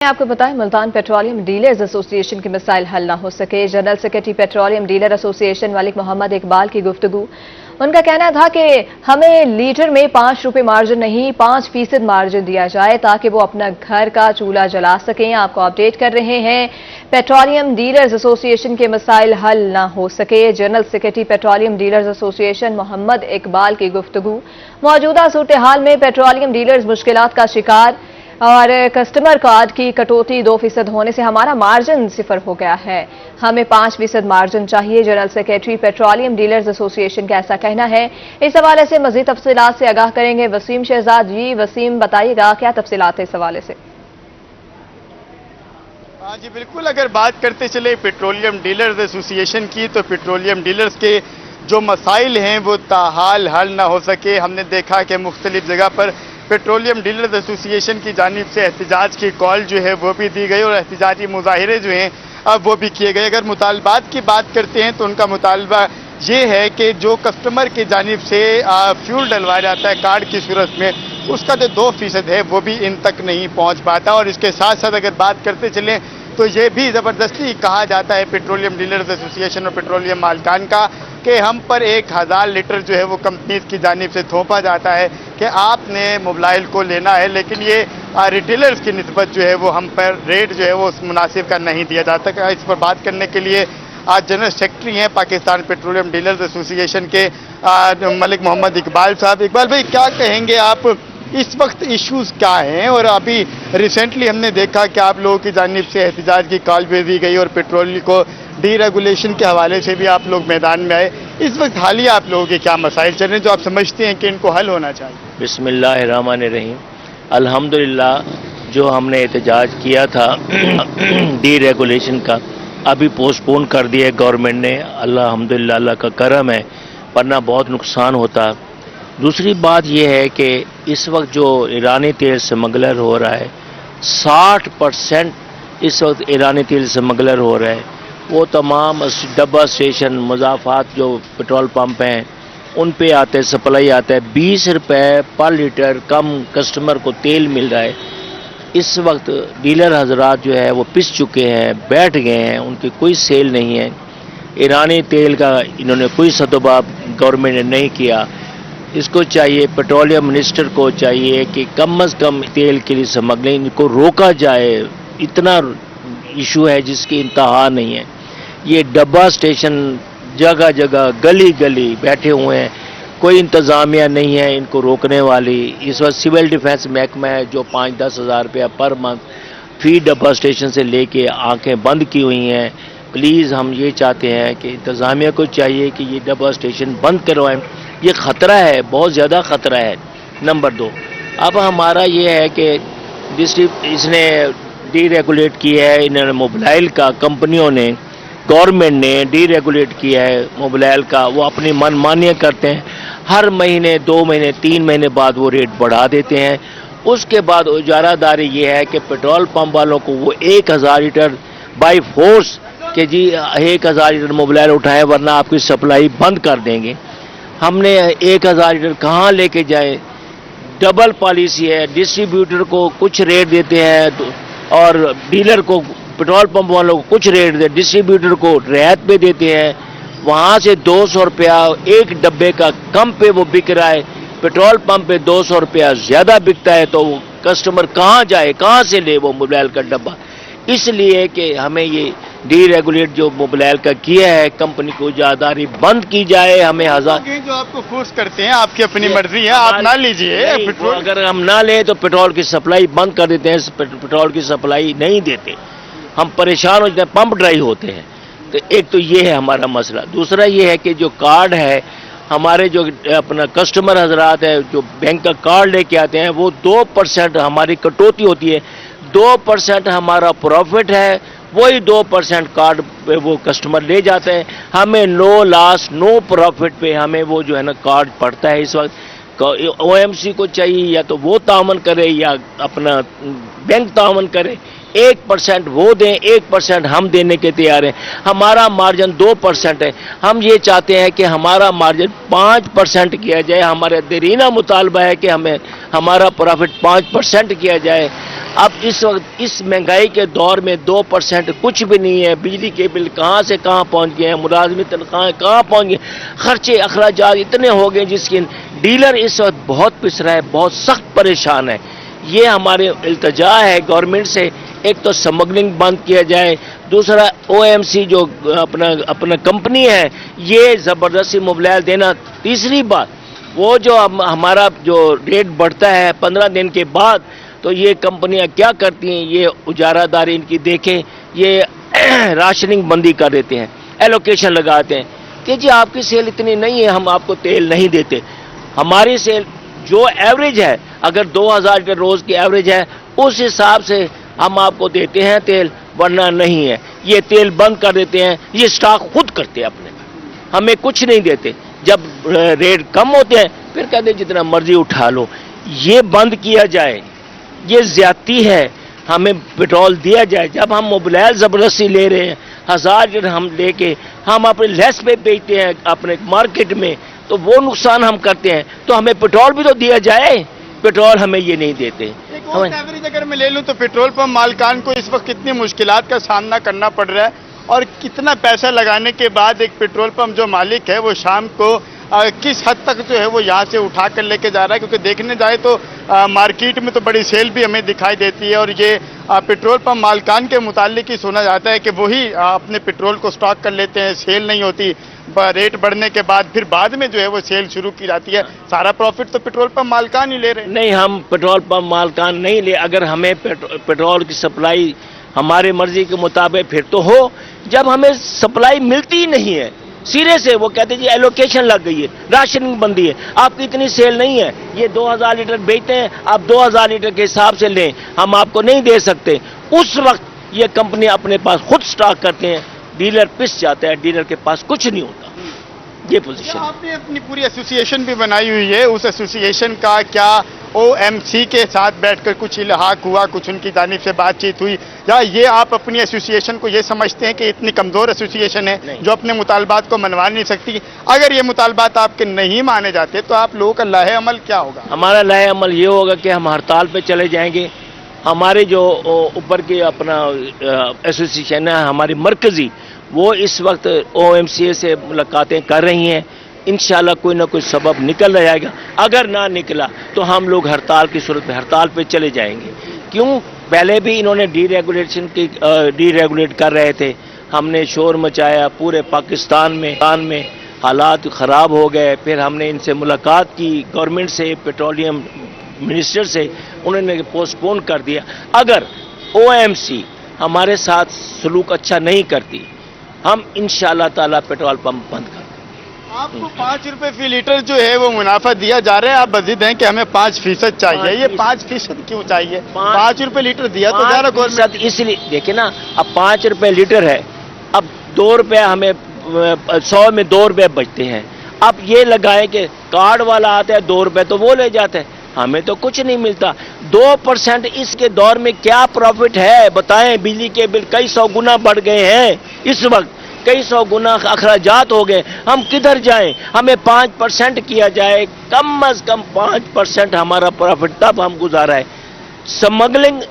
आपको बताएं, Multan petroleum dealers association के मसाइल हल ना हो सके। General secretary petroleum dealer association Malik Mohammad Iqbal की गुफ्तगू। उनका कहना था कि हमें लीटर में 5 रुपए मार्जिन नहीं 5% मार्जिन दिया जाए ताकि वो अपना घर का चूल्हा जला सकें। आपको अपडेट कर रहे हैं, पेट्रोलियम डीलर्स एसोसिएशन के मसाइल हल ना हो सके। General secretary petroleum dealers association Mohammad Iqbal की गुफ्तगू। मौजूदा सूरत हाल में पेट्रोलियम डीलर्स मुश्किलात का शिकार और कस्टमर कार्ड की कटौती 2% होने से हमारा मार्जिन 0 हो गया है। हमें 5% मार्जिन चाहिए। General secretary petroleum dealers association का ऐसा कहना है। इस हवाले से मजीद तफसीलात से आगाह करेंगे वसीम शहजाद। जी वसीम, बताइएगा क्या तफसीलात है इस हवाले से। हाँ जी बिल्कुल, अगर बात करते चले पेट्रोलियम डीलर्स एसोसिएशन की तो पेट्रोलियम डीलर्स के जो मसाइल हैं वो ताहाल हल ना हो सके। हमने देखा कि मुख्तलिफ जगह पर पेट्रोलियम डीलर्स एसोसिएशन की जानिब से एहतजाज की कॉल जो है वो भी दी गई और एहतजाजी मुजाहिरे जो हैं अब वो भी किए गए। अगर मुतालबात की बात करते हैं तो उनका मुतालबा ये है कि जो कस्टमर की जानिब से फ्यूल डलवाया जाता है कार्ड की सूरत में, उसका जो 2% है वो भी इन तक नहीं पहुंच पाता। और इसके साथ साथ अगर बात करते चलें तो ये भी ज़बरदस्ती कहा जाता है पेट्रोलियम डीलर्स एसोसिएशन और पेट्रोलियम मालिकान का कि हम पर 1000 लीटर जो है वो कंपनीज की जानिब से थोपा जाता है कि आपने मोबाइल को लेना है, लेकिन ये रिटेलर्स की निस्बत जो है वो हम पर रेट जो है वो मुनासिब का नहीं दिया जाता। इस पर बात करने के लिए आज जनरल सेक्रेटरी हैं पाकिस्तान पेट्रोलियम डीलर्स एसोसिएशन के मलिक मोहम्मद इकबाल साहब। इकबाल भाई, क्या कहेंगे आप, इस वक्त इश्यूज क्या हैं? और अभी रिसेंटली हमने देखा कि आप लोगों की जानिब से एहतजाज की कॉल भी दी गई और पेट्रोल को डीरेगुलेशन के हवाले से भी आप लोग मैदान में आए। इस वक्त हालिया आप लोगों के क्या मसाइल चल रहे हैं जो आप समझते हैं कि इनको हल होना चाहिए? बिस्मिल्लाहिर्रहमानिर्रहीम। अल्हम्दुलिल्लाह, जो हमने एहतजाज किया था डीरेगुलेशन का, अभी पोस्टपोन कर दिया है गवर्नमेंट ने। अल्हम्दुलिल्लाह, अल्लाह का करम है, वरना बहुत नुकसान होता। दूसरी बात यह है कि इस वक्त जो ईरानी तेल स्मगलर हो रहा है, 60% इस वक्त ईरानी तेल स्मगलर हो रहा है। वो तमाम डब्बा स्टेशन मुजाफात जो पेट्रोल पंप हैं उन पे आते हैं, सप्लाई आता है। 20 रुपये पर लीटर कम कस्टमर को तेल मिल रहा है। इस वक्त डीलर हजरात जो है वो पिस चुके हैं, बैठ गए हैं, उनकी कोई सेल नहीं है। ईरानी तेल का इन्होंने कोई सदुबाब गवर्नमेंट ने नहीं किया। इसको चाहिए, पेट्रोलियम मिनिस्टर को चाहिए कि कम अज़ कम तेल के लिए स्मगलिंग इनको रोका जाए। इतना इशू है जिसकी इंतहा नहीं है। ये डब्बा स्टेशन जगह जगह गली गली बैठे हुए हैं, कोई इंतज़ामिया नहीं है इनको रोकने वाली। इस वक्त सिविल डिफेंस महकमा है जो 5-10 हज़ार रुपया पर मंथ फी डब्बा स्टेशन से लेके आंखें बंद की हुई हैं। प्लीज़ हम ये चाहते हैं कि इंतज़ामिया को चाहिए कि ये डब्बा स्टेशन बंद करवाएं। ये ख़तरा है, बहुत ज़्यादा ख़तरा है। नंबर 2, अब हमारा ये है कि इसने डीरेगुलेट किया है, इन्होंने मोबाइल का, कंपनियों ने, गवर्नमेंट ने डीरेगुलेट किया है मोबाइल का। वो अपनी मनमानियाँ करते हैं, हर महीने 2 महीने 3 महीने बाद वो रेट बढ़ा देते हैं। उसके बाद उजारादारी ये है कि पेट्रोल पंप वालों को वो 1000 लीटर बाई फोर्स कि जी 1000 लीटर मोबाइल उठाएं वरना आपकी सप्लाई बंद कर देंगे। हमने 1000 लीटर कहाँ लेके जाएं? डबल पॉलिसी है, डिस्ट्रीब्यूटर को कुछ रेट देते हैं और डीलर को, पेट्रोल पंप वालों को कुछ रेट दे, डिस्ट्रीब्यूटर को रियायत पे देते हैं। वहाँ से 200 रुपया एक डब्बे का कम पे वो बिक रहा है, पेट्रोल पंप पे 200 रुपया ज़्यादा बिकता है। तो कस्टमर कहाँ जाए, कहाँ से ले वो मोबाइल का डब्बा? इसलिए कि हमें ये डीरेगुलेट जो मोबाइल का किया है, कंपनी को इजारादारी बंद की जाए। हमें जो आपको फोर्स करते हैं, आपकी अपनी मर्जी है, आप ना लीजिए पेट्रोल। अगर हम ना लें तो पेट्रोल की सप्लाई बंद कर देते हैं, पेट्रोल की सप्लाई नहीं देते, हम परेशान हो जाते हैं, पंप ड्राई होते हैं। तो एक तो ये है हमारा मसला। दूसरा ये है कि जो कार्ड है, हमारे जो अपना कस्टमर हजरात है जो बैंक का कार्ड लेके आते हैं, वो 2% हमारी कटौती होती है। 2% हमारा प्रॉफिट है, वही 2% कार्ड पे वो कस्टमर ले जाते हैं। हमें नो लॉस नो प्रॉफिट पे हमें वो जो है ना कार्ड पड़ता है। इस वक्त OMC को चाहिए या तो वो तामन करे या अपना बैंक तामन करे। 1% वो दें, 1% हम देने के तैयार हैं। हमारा मार्जिन 2% है। हम ये चाहते हैं कि हमारा मार्जिन 5% किया जाए। हमारा देरीना मुतालबा है कि हमें हमारा प्रॉफिट 5% किया जाए। اب اس وقت اس مہنگائی کے دور میں 2% کچھ بھی نہیں ہے. بجلی کے بل کہاں سے کہاں پہنچ گئے ہیں, ملازمی تنخواہیں کہاں پہنچ گئے, خرچے اخراجات اتنے ہو گئے جس کی ڈیلر اس وقت بہت پس رہا ہے, بہت سخت پریشان ہے. یہ ہمارے التجا ہے گورنمنٹ سے, ایک تو سمگلنگ بند کیا جائے, دوسرا OMC جو اپنا کمپنی ہے یہ زبردستی موبلائل دینا, تیسری بات وہ جو ہمارا جو ریٹ بڑھتا ہے 15 دن کے بعد, تو یہ کمپنیاں کیا کرتی ہیں, یہ اجارہ داری ان کی دیکھیں, یہ راشننگ بندی کر دیتے ہیں, ایلوکیشن لگاتے ہیں کہ جی آپ کی سیل اتنی نہیں ہے ہم آپ کو تیل نہیں دیتے. ہماری سیل جو ایوریج ہے, اگر 2000 لیٹر روز کی ایوریج ہے اس حساب سے ہم آپ کو دیتے ہیں تیل, ورنہ نہیں ہے. یہ تیل بند کر دیتے ہیں, یہ سٹاک خود کرتے ہیں اپنے, ہمیں کچھ نہیں دیتے. جب ریٹ کم ہوتے ہیں پھر کہتے ہیں جتنا مرضی اٹھا لو. یہ بند کیا جائے, یہ زیادتی ہے. ہمیں پیٹرول دیا جائے. جب ہم موبلائل زبردستی لے رہے ہیں 1000 لیٹر ہم لے کے ہم اپنے لیس پہ بیچتے ہیں اپنے مارکیٹ میں, تو وہ نقصان ہم کرتے ہیں. تو ہمیں پیٹرول بھی تو دیا جائے, پیٹرول ہمیں یہ نہیں دیتے. ایوریج اگر میں لے لوں تو پیٹرول پمپ مالکان کو اس وقت کتنی مشکلات کا سامنا کرنا پڑ رہا ہے, اور کتنا پیسہ لگانے کے بعد ایک پیٹرول پمپ جو مالک ہے وہ شام کو کس حد تک جو ہے وہ یہاں سے اٹھا کر لے کے جا رہا ہے. کیونکہ دیکھنے جائے تو مارکیٹ میں تو بڑی سیل بھی ہمیں دکھائی دیتی ہے, اور یہ پیٹرول پمپ مالکان کے متعلق ہی سنا جاتا ہے کہ وہی اپنے پیٹرول کو سٹاک کر لیتے ہیں, سیل نہیں ہوتی, ریٹ بڑھنے کے بعد پھر بعد میں جو ہے وہ سیل شروع کی جاتی ہے. سارا پروفٹ تو پیٹرول پمپ مالکان ہی لے رہے ہیں. نہیں, ہم پیٹرول پمپ مالکان نہیں لے. اگر ہمیں پیٹرول کی سپلائی ہمارے مرضی کے مطابق پھر تو ہو, جب ہمیں سپلائی ملتی ہی نہیں ہے سیرے سے, وہ کہتے ہیں جی ایلوکیشن لگ گئی ہے, راشننگ بندی ہے, آپ کی اتنی سیل نہیں ہے, یہ 2000 لیٹر بیچتے ہیں, آپ 2000 لیٹر کے حساب سے لیں, ہم آپ کو نہیں دے سکتے. اس وقت یہ کمپنی اپنے پاس خود سٹاک کرتے ہیں, ڈیلر پس جاتا ہے, ڈیلر کے پاس کچھ نہیں ہوتا. یہ پوزیشن. آپ نے اپنی پوری ایسوسیشن بھی بنائی ہوئی ہے, اس ایسوسیشن کا کیا OMC کے ساتھ بیٹھ کر کچھ الحاق ہوا, کچھ ان کی جانب سے بات چیت ہوئی, یا یہ آپ اپنی ایسوسیشن کو یہ سمجھتے ہیں کہ اتنی کمزور ایسوسیشن ہے جو اپنے مطالبات کو منوا نہیں سکتی؟ اگر یہ مطالبات آپ کے نہیں مانے جاتے تو آپ لوگوں کا لاہ عمل کیا ہوگا؟ ہمارا لاہ عمل یہ ہوگا کہ ہم ہڑتال پہ چلے جائیں گے. ہمارے جو اوپر کے اپنا ایسوسیشن ہے ہماری مرکزی, وہ اس وقت OMC سے ملاقاتیں کر رہی ہیں. انشاءاللہ کوئی نہ کوئی سبب نکل جائے گا. اگر نہ نکلا تو ہم لوگ ہڑتال کی صورت میں ہڑتال پہ چلے جائیں گے. کیوں؟ پہلے بھی انہوں نے ڈی ریگولیٹ کر رہے تھے, ہم نے شور مچایا پورے پاکستان میں, حالات خراب ہو گئے. پھر ہم نے ان سے ملاقات کی, گورنمنٹ سے, پیٹرولیم منسٹر سے, انہوں نے پوسٹ پون کر دیا. اگر OMC ہمارے ساتھ سلوک اچھا نہیں کرتی, ہم انشاءاللہ تعالی پیٹرول پمپ بند کر دیں. آپ کو 5 روپے فی لیٹر جو ہے وہ منافع دیا جا رہا ہے, آپ مزید ہیں کہ ہمیں 5% چاہیے. یہ 5% کیوں چاہیے؟ 5 روپے لیٹر دیا تو جا رہا گورنمنٹ. اس لیے دیکھیں نا, اب 5 روپے لیٹر ہے, اب 2 روپے ہمیں 100 میں 2 روپے بچتے ہیں. اب یہ لگائیں کہ کارڈ والا آتا ہے 2 روپے تو وہ لے جاتا ہے, ہمیں تو کچھ نہیں ملتا. 2% اس کے دور میں کیا پروفٹ ہے بتائیں؟ بجلی کے بل کئی 100 گنا بڑھ گئے ہیں, اس وقت کئی 100 گنا اخراجات ہو گئے. ہم کدھر جائیں؟ ہمیں 5% کیا جائے, کم از کم 5% ہمارا پروفٹ, تب ہم گزارا ہے. سمگلنگ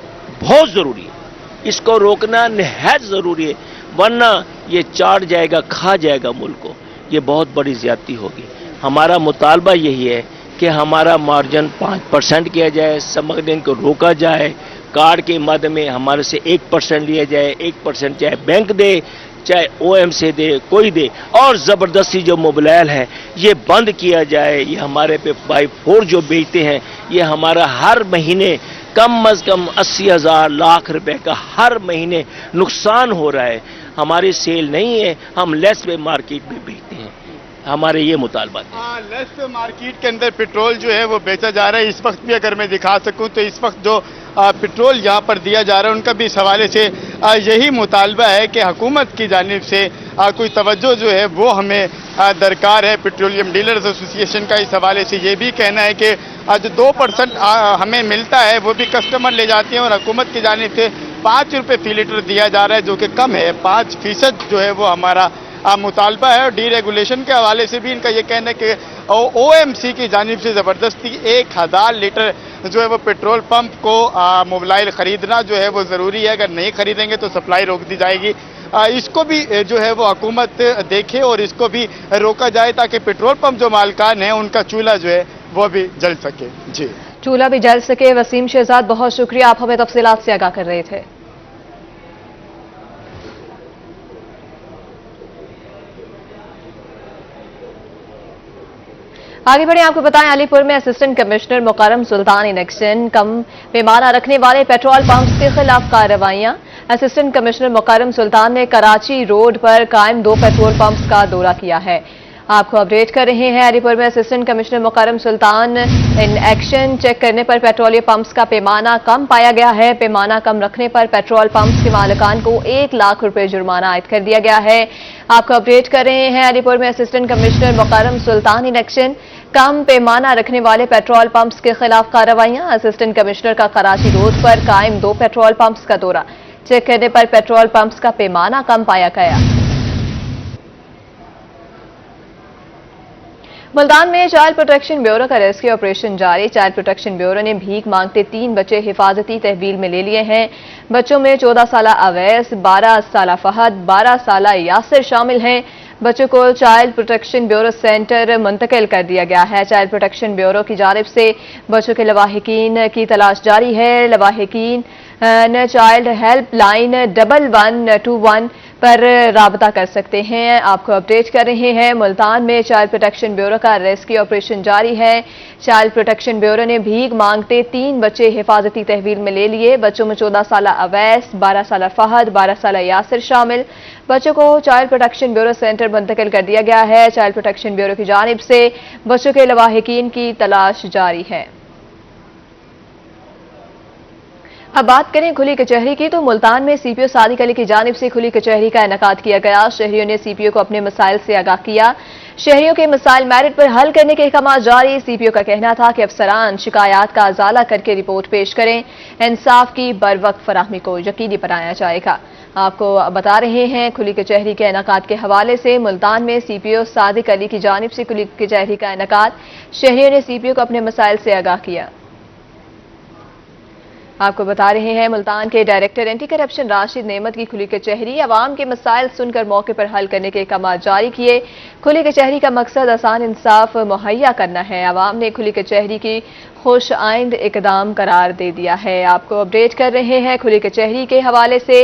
بہت ضروری ہے, اس کو روکنا نہایت ضروری ہے, ورنہ یہ چاٹ جائے گا, کھا جائے گا ملک کو. یہ بہت بڑی زیادتی ہوگی. ہمارا مطالبہ یہی ہے کہ ہمارا مارجن 5% کیا جائے, سمگلنگ کو روکا جائے, کارڈ کے مد میں ہمارے سے 1% لیا جائے, 1% چاہے بینک دے چاہے OMC دے, کوئی دے, اور زبردستی جو موبلائل ہے یہ بند کیا جائے. یہ ہمارے پہ بائی 4 جو بیچتے ہیں, یہ ہمارا ہر مہینے کم از کم 80,000 لاکھ روپے کا ہر مہینے نقصان ہو رہا ہے. ہماری سیل نہیں ہے, ہم لیس پہ مارکیٹ میں بیچتے ہیں. ہمارے یہ مطالبات ہیں. لیس مارکیٹ کے اندر پیٹرول جو ہے وہ بیچا جا رہا ہے. اس وقت بھی اگر میں دکھا سکوں تو اس وقت جو پیٹرول یہاں پر دیا جا رہا ہے ان کا بھی اس حوالے سے یہی مطالبہ ہے کہ حکومت کی جانب سے کوئی توجہ جو ہے وہ ہمیں درکار ہے. پیٹرولیم ڈیلرز ایسوسیشن کا اس حوالے سے یہ بھی کہنا ہے کہ جو 2% ہمیں ملتا ہے وہ بھی کسٹمر لے جاتے ہیں, اور حکومت کی جانب سے 5 روپے فی لیٹر دیا جا رہا ہے جو کہ کم ہے. 5% جو ہے وہ ہمارا مطالبہ ہے. اور ڈی ریگولیشن کے حوالے سے بھی ان کا یہ کہنا ہے کہ OMC کی جانب سے زبردستی 1000 لیٹر जो है वो पेट्रोल पंप को मोबाइल खरीदना जो है वो ज़रूरी है। अगर नहीं खरीदेंगे तो सप्लाई रोक दी जाएगी। इसको भी जो है वो हुकूमत देखे और इसको भी रोका जाए ताकि पेट्रोल पंप जो मालिकान हैं उनका चूल्हा जो है वो भी जल सके। जी, चूल्हा भी जल सके। वसीम शहजाद, बहुत शुक्रिया, आप हमें तफसीलात से आगाह कर रहे थे। आगे बढ़े, आपको बताएं अलीपुर में असिस्टेंट कमिश्नर मुकर्रम सुल्तान इलेक्शन कम पैमाना रखने वाले पेट्रोल पंप्स के खिलाफ कार्रवाइयां। असिस्टेंट कमिश्नर मुकर्रम सुल्तान ने कराची रोड पर कायम 2 पेट्रोल पंप्स का दौरा किया है। आपको अपडेट कर रहे हैं, अलीपुर में assistant commissioner Mukarram Sultan in action check करने पर पेट्रोलियम पंप्स का पैमाना कम पाया गया है। पैमाना कम रखने पर पेट्रोल पंप्स के मालिकान को 1 लाख रुपए जुर्माना आयद कर दिया गया है। आपको अपडेट कर रहे हैं, अलीपुर में असिस्टेंट कमिश्नर मुकर्रम सुल्तान इलेक्शन कम पैमाना रखने वाले पेट्रोल पंप्स के खिलाफ कार्रवाइयां। असिस्टेंट कमिश्नर का कराची रोड पर कायम 2 पेट्रोल पंप्स का दौरा चेक करने पर पेट्रोल पंप्स का पैमाना कम पाया गया। मुल्तान में चाइल्ड प्रोटेक्शन ब्यूरो का रेस्क्यू ऑपरेशन जारी। चाइल्ड प्रोटेक्शन ब्यूरो ने भीख मांगते 3 बच्चे हिफाजती तहवील में ले लिए हैं। बच्चों में 14 साला अवैस, 12 साला फहद, 12 साला यासिर शामिल हैं। बच्चों को चाइल्ड प्रोटेक्शन ब्यूरो सेंटर मुंतकिल कर दिया गया है। चाइल्ड प्रोटेक्शन ब्यूरो की जानिब से बच्चों के लवाहिकीन की तलाश जारी है। लवाहिकीन चाइल्ड हेल्प लाइन 1121 पर राबता कर सकते हैं। आपको अपडेट कर रहे हैं, मुल्तान में चाइल्ड प्रोटेक्शन ब्यूरो का रेस्क्यू ऑपरेशन जारी है। चाइल्ड प्रोटेक्शन ब्यूरो ने भीख मांगते 3 बच्चे हिफाजती तहवील में ले लिए। बच्चों में 14 साला अवैस, 12 साला फहद, 12 साला यासिर शामिल। बच्चों को चाइल्ड प्रोटेक्शन ब्यूरो सेंटर मुंतकिल कर दिया गया है। चाइल्ड प्रोटेक्शन ब्यूरो की जानिब से बच्चों के लवाहिकीन की तलाश जारी है। अब बात करें खुली कचहरी की, तो मुल्तान में सीपीओ सादिक अली की जानिब से खुली कचहरी का इनेकाद किया गया। शहरियों ने सीपीओ को अपने मसाइल से आगाह किया। शहरियों के मसाइल मेरिट पर हल करने के अहकाम जारी। सीपीओ का कहना था कि अफसरान शिकायत का अजाला करके रिपोर्ट पेश करें। इंसाफ की बरवक्त फराहमी को यकीनी बनाया जाएगा। आपको बता रहे हैं, खुली कचहरी के इनेकाद के हवाले से मुल्तान में सीपीओ सादिक अली की जानिब से खुली कचहरी का इनेकाद। शहरियों ने सीपीओ को अपने मसाइल से आगाह किया। आपको बता रहे हैं, मुल्तान के डायरेक्टर एंटी करप्शन राशिद नेमत की खुली कचहरी अवाम के मसाइल सुनकर मौके पर हल करने के अहकाम जारी किए। खुली कचहरी का मकसद आसान इंसाफ मुहैया करना है। अवाम ने खुली कचहरी की खुश आइंद इकदाम करार दे दिया है। आपको अपडेट कर रहे हैं खुली कचहरी के हवाले से।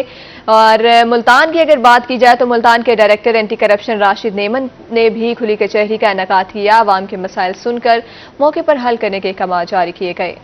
और मुल्तान की अगर बात की जाए तो मुल्तान के डायरेक्टर एंटी करप्शन राशिद नेमत ने भी खुली कचहरी का इनेकाद किया। अवाम के मसाइल सुनकर मौके पर हल करने के अहकाम जारी किए गए।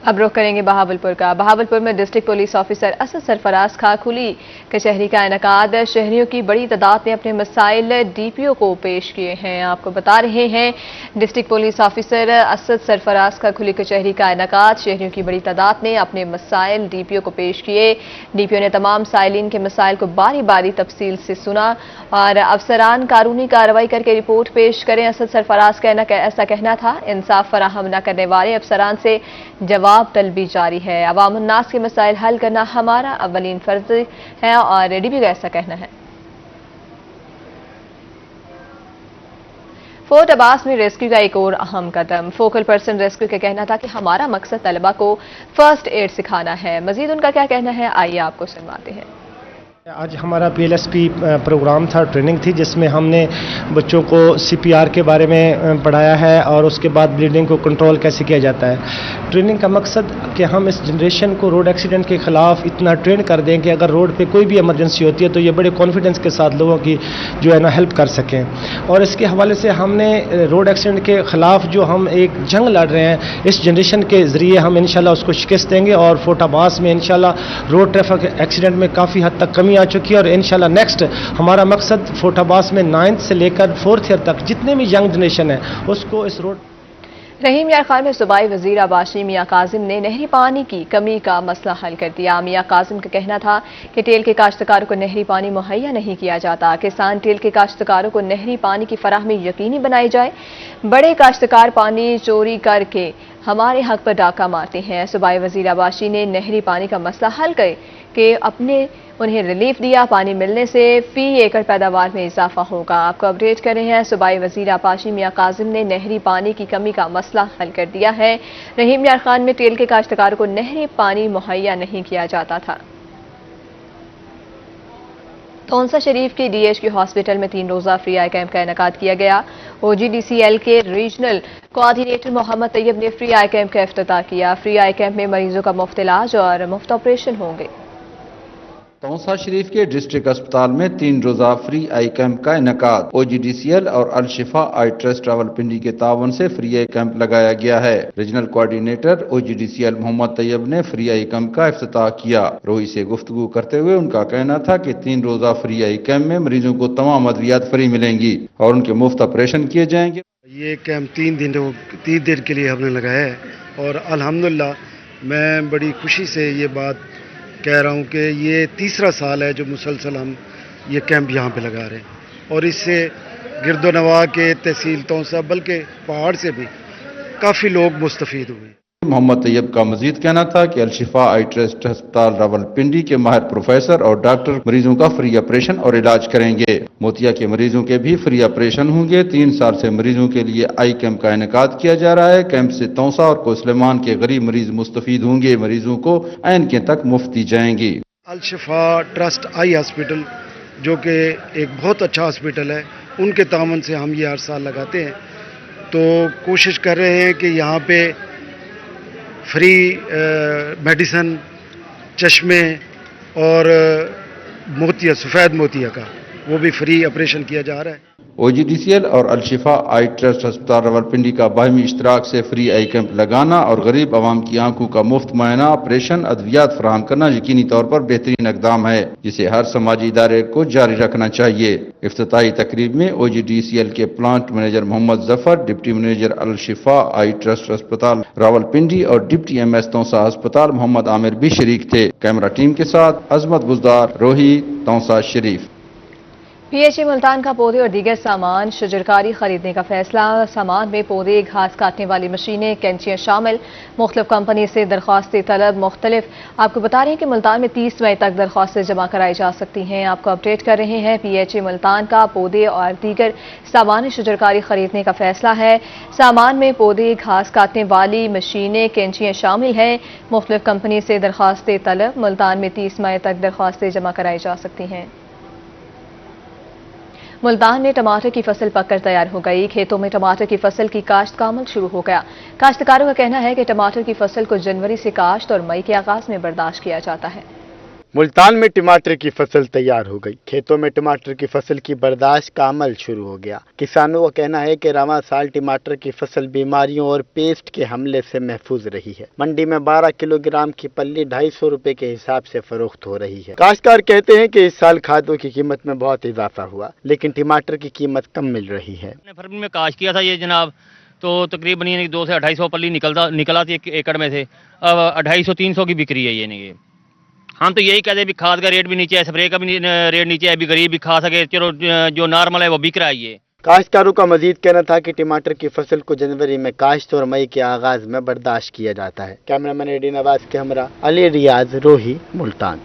अब रुख करेंगे बहावलपुर का। बहावलपुर में district police officer Asad Sarfaraz का खुली कचहरी का इनेकाद। शहरियों की बड़ी तादाद ने अपने मसाइल डीपीओ को पेश किए हैं। आपको बता रहे हैं, district police officer Asad Sarfaraz का खुली कचहरी का इनेकाद। शहरियों की बड़ी तादाद ने अपने मसाइल डीपीओ को पेश किए। डीपीओ ने तमाम साइलिन के मसाइल को बारी बारी तफसील से सुना और अफसरान कानूनी कार्रवाई करके रिपोर्ट पेश करें। असद सरफराज का ऐसा कहना था, इंसाफ फराहम न करने वाले अफसरान से जवाब तलबी जारी है। अवाम उन्नास के मसाइल हल करना हमारा अव्वलीन फर्ज है और डीपीओ का ऐसा कहना है। फोर्ट अब्बास में रेस्क्यू का एक और अहम कदम। फोकल पर्सन रेस्क्यू का कहना था कि हमारा मकसद तलबा को फर्स्ट एड सिखाना है। मजीद उनका क्या कहना है, आइए आपको सुनवाते हैं। आज हमारा पीएलएसपी प्रोग्राम था, ट्रेनिंग थी, जिसमें हमने बच्चों को सीपीआर के बारे में पढ़ाया है और उसके बाद ब्लीडिंग को कंट्रोल कैसे किया जाता है। ट्रेनिंग का मकसद कि हम इस जनरेशन को रोड एक्सीडेंट के खिलाफ इतना ट्रेन कर दें कि अगर रोड पे कोई भी इमरजेंसी होती है तो ये बड़े कॉन्फिडेंस के साथ लोगों की जो है ना हेल्प कर सकें। और इसके हवाले से हमने रोड एक्सीडेंट के खिलाफ जो हम एक जंग लड़ रहे हैं, इस जनरेशन के ज़रिए हम इंशाल्लाह उसको शिकस्त देंगे और फोर्ट अब्बास में इंशाल्लाह रोड ट्रैफिक एक्सीडेंट में काफ़ी हद तक कमी आ चुकी है। और इंशाल्लाह नेक्स्ट हमारा मकसद फोर्ट अब्बास में 9th से लेकर 4th ईयर तक जितने भी यंग जनरेशन है उसको इस रोड। रहीम यार खान में सूबाई वजीर आबाशी मियां काजिम ने नहरी पानी की कमी का मसला हल कर दिया। मियां काजिम का कहना था कि टेल के काश्तकारों को नहरी पानी मुहैया नहीं किया जाता। किसान टेल के काश्तकारों को नहरी पानी की फराहमी यकीनी बनाई जाए। बड़े काश्तकार पानी चोरी करके हमारे हक पर डाका मारते हैं। सूबाई वजीर आबाशी ने नहरी पानी का मसला हल करे कि उन्हें रिलीफ दिया। पानी मिलने से फी एकड़ पैदावार में इजाफा होगा। आपको अपडेट कर रहे हैं, सूबाई वजीर आबाशी मियां काजिम ने नहरी पानी की कमी का मसला हल कर दिया है। रहीम यार खान में टेल के काश्तकारों को नहरी पानी मुहैया नहीं किया जाता था। तौंसा शरीफ के डीएचक्यू हॉस्पिटल में 3 रोज़ा फ्री आई कैंप का इनेकाद किया गया। ओजीडीसीएल के रीजनल कोऑर्डिनेटर मोहम्मद तैयब ने फ्री आई कैंप का इफ्तिताह किया। फ्री आई कैंप में मरीजों का मुफ्त इलाज और मुफ्त ऑपरेशन होंगे। तौंसा शरीफ के डिस्ट्रिक्ट अस्पताल में 3 रोज़ा फ्री आई कैंप का इनेकाद ओजीडीसीएल और अल शिफा आई ट्रस्ट रावलपिंडी के तावन से फ्री आई कैंप लगाया गया है। Regional coordinator OGDCL Mohammad Tayyab ने फ्री आई कैंप का इफ्तिताह किया। रोही से गुफ्तगू करते हुए उनका कहना था कि 3 रोज़ा फ्री आई कैंप में मरीजों को तमाम अद्वियात फ्री मिलेंगी और उनके मुफ्त ऑपरेशन किए जाएंगे। ये कैंप 3 दिन के लिए हमने लगाया है और अल्हम्दुलिल्लाह मैं बड़ी खुशी से ये बात कह रहा हूँ कि ये 3रा साल है जो मुसलसल हम ये कैंप यहाँ पे लगा रहे हैं और इससे गिरदोनवा के तहसील तौंसा बल्कि पहाड़ से भी काफ़ी लोग मुस्तफ़ीद हुए। मोहम्मद तैयब का मजीद कहना था कि अल-शिफा आई ट्रस्ट अस्पताल रावलपिंडी के माहिर प्रोफेसर और डॉक्टर मरीजों का फ्री ऑपरेशन और इलाज करेंगे। मोतिया के मरीजों के भी फ्री ऑपरेशन होंगे। 3 साल से मरीजों के लिए आई कैंप का इनेकाद किया जा रहा है। कैंप से तौंसा और कोसलमान के गरीब मरीज मुस्तफीद होंगे। मरीजों को ऐनकें तक मुफ्त दी जाएंगी। अल-शिफा ट्रस्ट आई हॉस्पिटल जो कि एक बहुत अच्छा हॉस्पिटल है, उनके तावन से हम ये हर साल लगाते हैं। तो कोशिश कर रहे हैं कि यहाँ पे फ्री मेडिसन, चश्मे और मोतिया, सफ़ेद मोतिया का वो भी फ्री ऑपरेशन किया जा रहा है। ओजीडीसीएल और अल-शिफा आई ट्रस्ट अस्पताल रावलपिंडी का बाहमी इश्तराक से फ्री आई कैंप लगाना और गरीब आवाम की आंखों का मुफ्त मुआयना, ऑपरेशन, अद्वियात फराहम करना यकीनी तौर पर बेहतरीन इक़दाम है जिसे हर समाजी इदारे को जारी रखना चाहिए। इफ्तिताही तकरीब में ओजीडीसीएल के plant manager Mohammad Zafar, deputy manager Al-Shifa eye trust अस्पताल रावलपिंडी और डिप्टी एमएस तौंसा अस्पताल मोहम्मद आमिर भी शरीक थे। कैमरा टीम के साथ अजमत बुजदार, रोही, तौंसा शरीफ। पीएचई मुल्तान का पौधे और दीगर सामान शजरकारी खरीदने का फैसला। सामान में पौधे, घास काटने वाली मशीनें, कैंचियां शामिल। मुख्तलिफ कंपनी से दरख्वास्तें तलब मुख्तलिफ। आपको बता रहे हैं कि मुल्तान में 30 मई तक दरख्वास्तें जमा कराई जा सकती हैं। आपको अपडेट कर रहे हैं, पीएचई मुल्तान का पौधे और दीगर सामान शजरकारी खरीदने का फैसला है। सामान में पौधे, घास काटने वाली मशीनें, कैंचियां शामिल हैं। मुख्तलिफ कंपनी से दरख्वास्तें तलब। मुल्तान में 30 मई तक दरख्वास्तें जमा कराई जा सकती हैं। मुल्तान में टमाटर की फसल पककर तैयार हो गई। खेतों में टमाटर की फसल की काश्त का अमल शुरू हो गया। काश्तकारों का कहना है कि टमाटर की फसल को जनवरी से काश्त और मई के आगाज में बर्दाश्त किया जाता है। मुल्तान में टमाटर की फसल तैयार हो गई। खेतों में टमाटर की फसल की बर्दाश्त का अमल शुरू हो गया। किसानों का कहना है कि रवां साल टमाटर की फसल बीमारियों और पेस्ट के हमले से महफूज रही है। मंडी में 12 किलोग्राम की पल्ली 250 रुपए के हिसाब से फरोख्त हो रही है। काश्तकार कहते हैं कि इस साल खादों की कीमत में बहुत इजाफा हुआ, लेकिन टमाटर की कीमत कम मिल रही है। फरवरी में काश किया था ये जनाब, तो तकरीबन 200 से 250 पल्ली निकला थी एक एकड़ में से। अब 250-300 की बिक्री है ये। हम तो यही कहते हैं भी खाद का रेट भी नीचे है, स्प्रे का भी रेट नीचे है, भी गरीब भी खा सके। चलो जो नॉर्मल है वो बिक रहा है ये। काश्तकारों का मजीद कहना था कि टमाटर की फसल को जनवरी में काश्त और मई के आगाज में बर्दाश्त किया जाता है। कैमरामैन एडी नवाज के हमरा अली रियाज, रोही, मुल्तान।